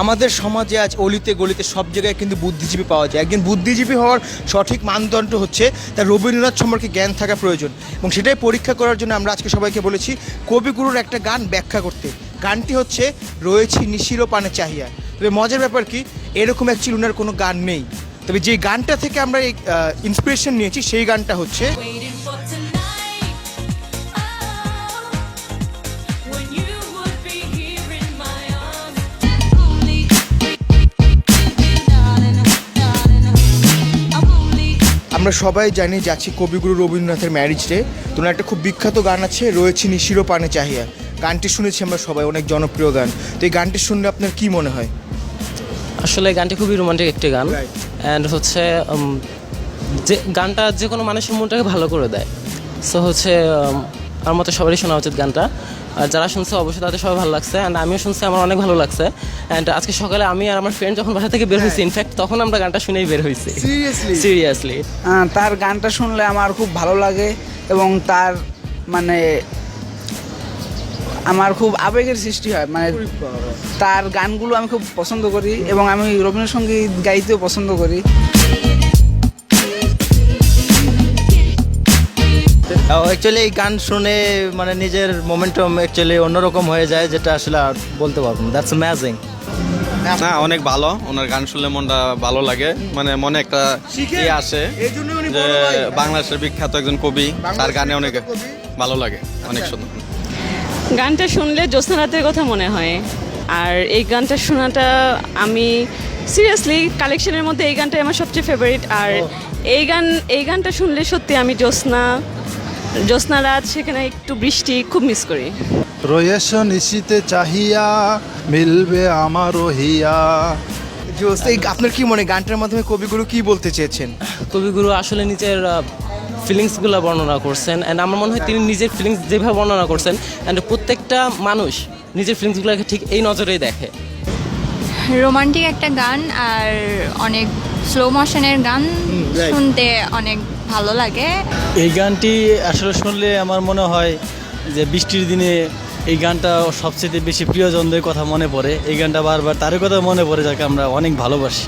আমাদের সমাজে আজ অলিতে গলিতে সব জায়গায় কিন্তু বুদ্ধিজীবী পাওয়া যায়। একজন বুদ্ধিজীবী হওয়ার সঠিক মানদণ্ড হচ্ছে তার রবীন্দ্রনাথ সম্পর্কে জ্ঞান থাকা প্রয়োজন, এবং সেটাই পরীক্ষা করার জন্য আমরা আজকে সবাইকে বলেছি কবিগুরুর একটা গান ব্যাখ্যা করতে। গানটি হচ্ছে রয়েছি নিশির পানে চাহিয়া। তবে মজার ব্যাপার কি, এরকম অ্যাকচুয়ালি ওনার কোনো গান নেই। তবে যে গানটা থেকে আমরা এই ইন্সপিরেশন নিয়েছি সেই গানটা হচ্ছে Waiting for tonight. Oh, when you would be here in my arms. Only, darling, darling, I'm only. আমরা সবাই জানি যাচ্ছি কবিগুরু রবীন্দ্রনাথের ম্যারেজ ডে। তো ওনার একটা খুব বিখ্যাত গান আছে রয়েছি নিশির পানে চাহিয়া। গানটি শুনেছি আমরা সবাই, অনেক জনপ্রিয় গান। তো এই গানটি শুনলে আপনার কি মনে হয়? আসলে গানটি খুবই রোমান্টিক একটি গান, Right. অ্যান্ড হচ্ছে যে গানটা যে কোনো মানুষের মনটাকে ভালো করে দেয়। সো হচ্ছে আমার মতো সবারই শোনা উচিত গানটা। আর যারা শুনছে অবশ্যই তাদের সবাই ভালো লাগছে, অ্যান্ড আমিও শুনছি, আমার অনেক ভালো লাগছে। অ্যান্ড আজকে সকালে আমি আর আমার ফ্রেন্ড যখন বাসা থেকে বের হয়েছি, ইনফ্যাক্ট তখন আমরা গানটা শুনেই বের হয়েছি। সিরিয়াসলি তার গানটা শুনলে আমার খুব ভালো লাগে এবং তার মানে আমার খুব আবেগের সৃষ্টি হয়। মানে তার গানগুলো আমি খুব পছন্দ করি এবং আমি রবীন্দ্রসঙ্গীত গাইতেও পছন্দ করি। অ্যাকচুয়ালি এই গান শুনে মানে নিজের মোমেন্টাম অ্যাকচুয়ালি অন্যরকম হয়ে যায়, যেটা আসলে আর বলতে পারবো না। That's amazing. না, অনেক ভালো। ওনার গান শুনলে মনটা ভালো লাগে, মানে মনে একটা ইয়ে আসে যে বাংলাদেশের বিখ্যাত একজন কবি, তার গানে অনেক ভালো লাগে, অনেক সুন্দর। গানটা শুনলে জ্যোৎস্নারাতের কথা মনে হয়। আর এই গানটা শোনাটা আমি সিরিয়াসলি কালেকশনের মধ্যে এই গানটাই আমার সবচেয়ে ফেভারিট। আর এই গানটা শুনলে সত্যি আমি জ্যোৎস্না রাত, সেখানে একটু বৃষ্টি খুব মিস করি। রয়েছ নিশিতে চাহিয়া মিলবে আমারও হিয়া। আপনার কি মনে হয় গানটার মাধ্যমে কবিগুরু কি বলতে চেয়েছেন? কবিগুরু আসলে নিজের ফিলিংসগুলো বর্ণনা করছেন, অ্যান্ড আমার মনে হয় তিনি নিজের ফিলিংস যেভাবে বর্ণনা করছেন, অ্যান্ড প্রত্যেকটা মানুষ নিজের ফিলিংসগুলোকে ঠিক এই নজরেই দেখে। রোমান্টিক একটা গান আর অনেক স্লো মোশনের গান শুনতে অনেক ভালো লাগে। এই গানটি আসলে শুনলে আমার মনে হয় যে বৃষ্টির দিনে এই গানটা সবচেয়ে বেশি প্রিয়জনদের কথা মনে পড়ে। এই গানটা বারবার তারই কথা মনে পড়ে, যাকে আমরা অনেক ভালোবাসি।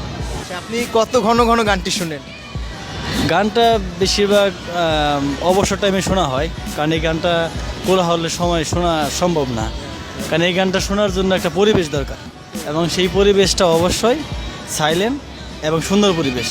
আপনি কত ঘন ঘন গানটি শুনেন? গানটা বেশিরভাগ অবসর টাইমে শোনা হয়, কারণ এই গানটা কোলাহলের সময় শোনা সম্ভব না। কারণ এই গানটা শোনার জন্য একটা পরিবেশ দরকার, এবং সেই পরিবেশটা অবশ্যই সাইলেন্ট এবং সুন্দর পরিবেশ।